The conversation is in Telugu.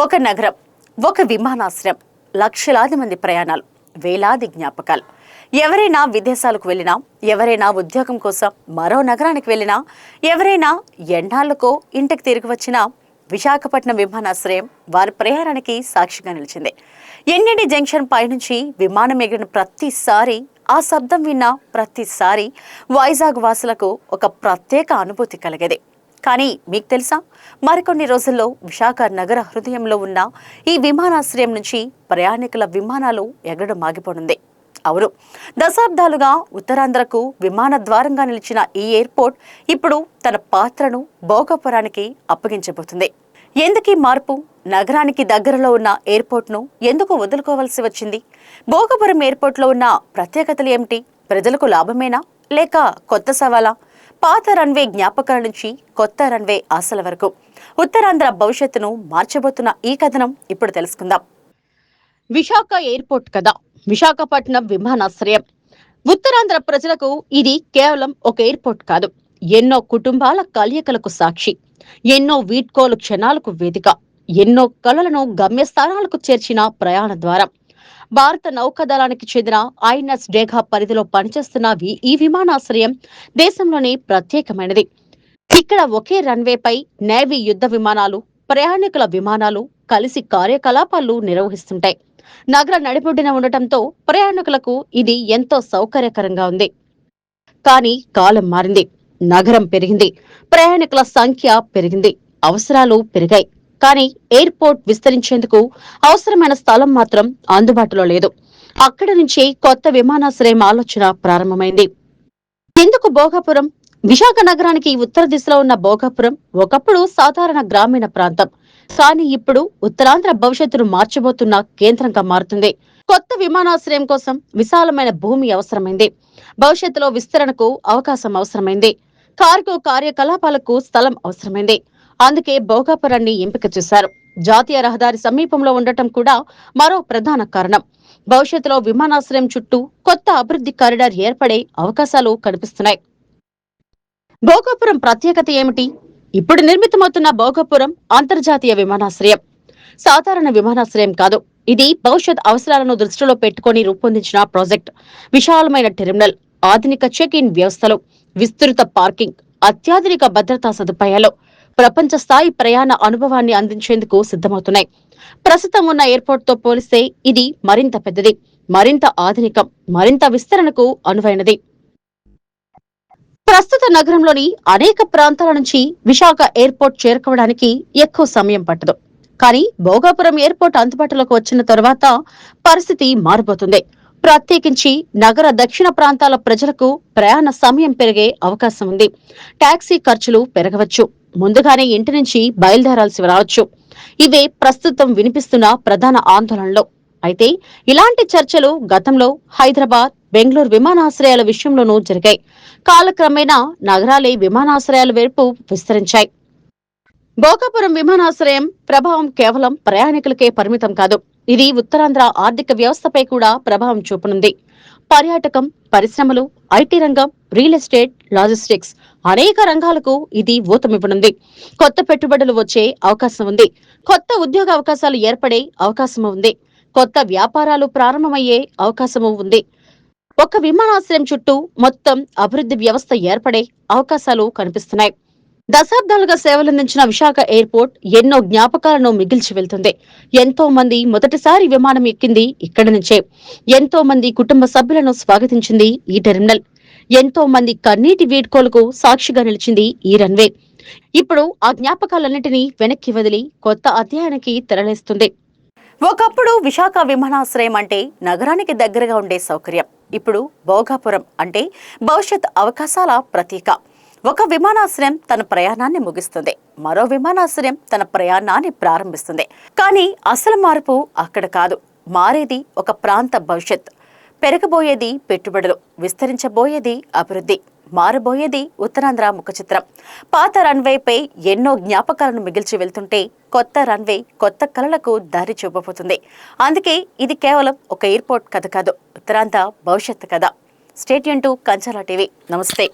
ఒక నగరం, ఒక విమానాశ్రయం, లక్షలాది మంది ప్రయాణాలు, వేలాది జ్ఞాపకాలు. ఎవరైనా విదేశాలకు వెళ్ళినా, ఎవరైనా ఉద్యోగం కోసం మరో నగరానికి వెళ్ళినా, ఎవరైనా ఎన్నాళ్లకో ఇంటికి తిరిగి వచ్చినా విశాఖపట్నం విమానాశ్రయం వారి ప్రయాణానికి సాక్షిగా నిలిచింది. ఎన్నింటి జంక్షన్ పైనుంచి విమానం ఎగిరిన ప్రతిసారి, ఆ శబ్దం విన్న ప్రతిసారి వైజాగ్ వాసులకు ఒక ప్రత్యేక అనుభూతి కలిగేది. కానీ మీకు తెలుసా, మరికొన్ని రోజుల్లో విశాఖ నగర హృదయంలో ఉన్న ఈ విమానాశ్రయం నుంచి ప్రయాణికుల విమానాలు ఎగరడం ఆగిపోనుంది. అవును, దశాబ్దాలుగా ఉత్తరాంధ్రకు విమాన ద్వారంగా నిలిచిన ఈ ఎయిర్పోర్ట్ ఇప్పుడు తన పాత్రను భోగాపురానికి అప్పగించబోతుంది. ఎందుకీ మార్పు? నగరానికి దగ్గరలో ఉన్న ఎయిర్పోర్ట్ను ఎందుకు వదులుకోవాల్సి వచ్చింది? భోగాపురం ఎయిర్పోర్ట్లో ఉన్న ప్రత్యేకతలు ఏమిటి? ప్రజలకు లాభమేనా లేక కొత్త సవాలా? పాత రన్వే జ్ఞాపకాల నుంచి కొత్త రన్వే ఆశల వరకు ఉత్తరాంధ్ర భవిష్యత్తును మార్చబోతున్న ఈ కథనం ఇప్పుడు తెలుసుకుందాం. విశాఖ ఎయిర్పోర్ట్ కథ. విశాఖపట్నం విమానాశ్రయం ఉత్తరాంధ్ర ప్రజలకు ఇది కేవలం ఒక ఎయిర్పోర్ట్ కాదు, ఎన్నో కుటుంబాల కలయికలకు సాక్షి, ఎన్నో వీడ్కోలు క్షణాలకు వేదిక, ఎన్నో కళలను గమ్యస్థానాలకు చేర్చిన ప్రయాణ ద్వారం. భారత నౌకాదళానికి చెందిన ఐఎన్ఎస్ డేగా పరిధిలో పనిచేస్తున్న ఈ విమానాశ్రయం దేశంలోనే ప్రత్యేకమైనది. ఇక్కడ ఒకే రన్వేపై నేవీ యుద్ధ విమానాలు, ప్రయాణికుల విమానాలు కలిసి కార్యకలాపాలు నిర్వహిస్తుంటాయి. నగర నడిబొడ్డున ఉండటంతో ప్రయాణికులకు ఇది ఎంతో సౌకర్యకరంగా ఉంది. కానీ కాలం మారింది, నగరం పెరిగింది, ప్రయాణికుల సంఖ్య పెరిగింది, అవసరాలు పెరిగాయి. కానీ ఎయిర్పోర్ట్ విస్తరించేందుకు అవసరమైన స్థలం మాత్రం అందుబాటులో లేదు. అక్కడి నుంచే కొత్త విమానాశ్రయం ఆలోచన ప్రారంభమైంది. ఎందుకు భోగాపురం? విశాఖ నగరానికి ఉత్తర దిశలో ఉన్న భోగాపురం ఒకప్పుడు సాధారణ గ్రామీణ ప్రాంతం. కానీ ఇప్పుడు ఉత్తరాంధ్ర భవిష్యత్తును మార్చబోతున్న కేంద్రంగా మారుతుంది. కొత్త విమానాశ్రయం కోసం విశాలమైన భూమి అవసరమైంది. భవిష్యత్తులో విస్తరణకు అవకాశం అవసరమైంది. కార్గో కార్యకలాపాలకు స్థలం అవసరమైంది. అందుకే భోగాపురాన్ని ఎంపిక చేశారు. జాతీయ రహదారి సమీపంలో ఉండటం కూడా మరో ప్రధాన కారణం. భవిష్యత్తులో విమానాశ్రయం చుట్టూ కొత్త అభివృద్ధి కారిడార్ ఏర్పడే అవకాశాలు కనిపిస్తున్నాయి. భోగాపురం ప్రత్యేకత ఏమిటి? ఇప్పుడు నిర్మితమవుతున్న భోగాపురం అంతర్జాతీయ విమానాశ్రయం సాధారణ విమానాశ్రయం కాదు. ఇది భవిష్యత్ అవసరాలను దృష్టిలో పెట్టుకుని రూపొందించిన ప్రాజెక్ట్. విశాలమైన టెర్మినల్, ఆధునిక చెక్ ఇన్ వ్యవస్థలు, విస్తృత పార్కింగ్, అత్యాధునిక భద్రతా సదుపాయాలు ప్రపంచ స్థాయి ప్రయాణ అనుభవాన్ని అందించేందుకు సిద్ధమవుతున్నాయి. ప్రస్తుతం ఉన్న ఎయిర్పోర్ట్ తో పోలిస్తే ఇది మరింత పెద్దది, మరింత ఆధునికం, మరింత విస్తరణకు అనువైనది. ప్రస్తుత నగరంలోని అనేక ప్రాంతాల నుంచి విశాఖ ఎయిర్పోర్ట్ చేరుకోవడానికి ఎక్కువ సమయం పట్టదు. కానీ భోగాపురం ఎయిర్పోర్ట్ అందుబాటులోకి వచ్చిన తర్వాత పరిస్థితి మారిపోతుంది. ప్రత్యేకించి నగర దక్షిణ ప్రాంతాల ప్రజలకు ప్రయాణ సమయం పెరిగే అవకాశం ఉంది. టాక్సీ ఖర్చులు పెరగవచ్చు, ముందుగానే ఇంటి నుంచి బయలుదేరాల్సి రావచ్చు. ఇవే ప్రస్తుతం వినిపిస్తున్న ప్రధాన ఆందోళనలు. అయితే ఇలాంటి చర్చలు గతంలో హైదరాబాద్, బెంగళూరు విమానాశ్రయాల విషయంలోనూ జరిగాయి. కాలక్రమేణా నగరాలే విమానాశ్రయాల వైపు విస్తరించాయి. భోగాపురం విమానాశ్రయం ప్రభావం కేవలం ప్రయాణికులకే పరిమితం కాదు. ఇది ఉత్తరాంధ్ర ఆర్థిక వ్యవస్థపై కూడా ప్రభావం చూపనుంది. పర్యాటకం, పరిశ్రమలు, ఐటీ రంగం, రియల్ ఎస్టేట్, లాజిస్టిక్స్ అనేక రంగాలకు ఇది ఊతమివ్వనుంది. కొత్త పెట్టుబడులు వచ్చే అవకాశం ఉంది. కొత్త ఉద్యోగ అవకాశాలు ఏర్పడే అవకాశం ఉంది. కొత్త వ్యాపారాలు ప్రారంభమయ్యే అవకాశము ఉంది. ఒక విమానాశ్రయం చుట్టూ మొత్తం అభివృద్ధి వ్యవస్థ ఏర్పడే అవకాశాలు కనిపిస్తున్నాయి. దశాబ్దాలుగా సేవలందించిన విశాఖ ఎయిర్పోర్ట్ ఎన్నో జ్ఞాపకాలను మిగిల్చి వెళ్తుంది. ఎంతో మంది మొదటిసారి విమానం ఎక్కింది ఇక్కడి నుంచే. ఎంతో మంది కుటుంబ సభ్యులను స్వాగతించింది ఈ టెర్మినల్. ఎంతో మంది కన్నీటి వీడ్కోలకు సాక్షిగా నిలిచింది ఈ రన్వే. ఇప్పుడు ఆ జ్ఞాపకాలన్నింటినీ వెనక్కి వదిలి కొత్త అధ్యాయానికి తెరలేస్తుంది. ఒకప్పుడు విశాఖ విమానాశ్రయం అంటే నగరానికి దగ్గరగా ఉండే సౌకర్యం. ఇప్పుడు భోగాపురం అంటే భవిష్యత్ అవకాశాల ప్రతీక. ఒక విమానాశ్రయం తన ప్రయాణాన్ని ముగిస్తుంది, మరో విమానాశ్రయం తన ప్రయాణాన్ని ప్రారంభిస్తుంది. కానీ అసలు మార్పు అక్కడ కాదు. మారేది ఒక ప్రాంత భవిష్యత్. పెరగబోయేది పెట్టుబడులు, విస్తరించబోయేది అభివృద్ధి, మారబోయేది ఉత్తరాంధ్ర ముఖ చిత్రం. పాత రన్వేపై ఎన్నో జ్ఞాపకాలను మిగిల్చి వెళ్తుంటే కొత్త రన్వే కొత్త కళలకు దారి చూపబోతుంది. అందుకే ఇది కేవలం ఒక ఎయిర్పోర్ట్ కథ కాదు, ఉత్తరాంధ్ర భవిష్యత్ కథ. State Yoon to కంచాల TV. నమస్తే.